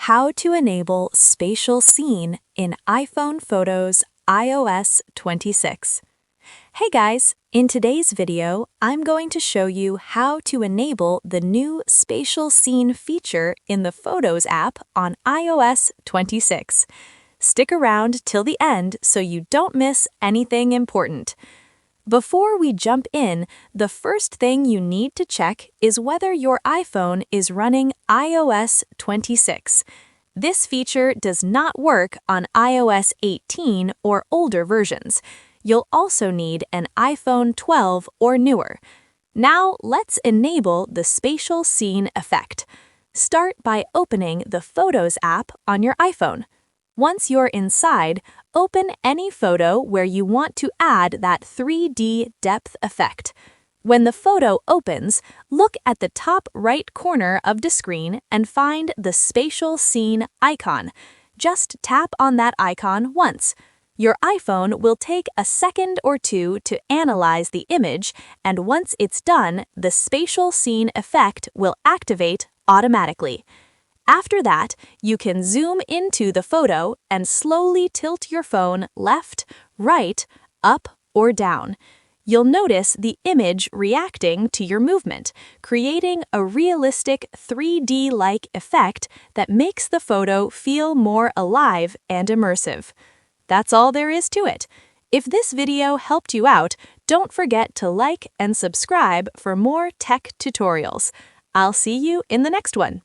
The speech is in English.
How to enable Spatial Scene in iPhone Photos iOS 26. Hey guys, in today's video, I'm going to show you how to enable the new Spatial Scene feature in the Photos app on iOS 26. Stick around till the end so you don't miss anything important. Before we jump in, the first thing you need to check is whether your iPhone is running iOS 26. This feature does not work on iOS 18 or older versions. You'll also need an iPhone 12 or newer. Now let's enable the Spatial Scene effect. Start by opening the Photos app on your iPhone. Once you're inside, open any photo where you want to add that 3D depth effect. When the photo opens, look at the top right corner of the screen and find the Spatial Scene icon. Just tap on that icon once. Your iPhone will take a second or two to analyze the image, and once it's done, the Spatial Scene effect will activate automatically. After that, you can zoom into the photo and slowly tilt your phone left, right, up, or down. You'll notice the image reacting to your movement, creating a realistic 3D-like effect that makes the photo feel more alive and immersive. That's all there is to it. If this video helped you out, don't forget to like and subscribe for more tech tutorials. I'll see you in the next one.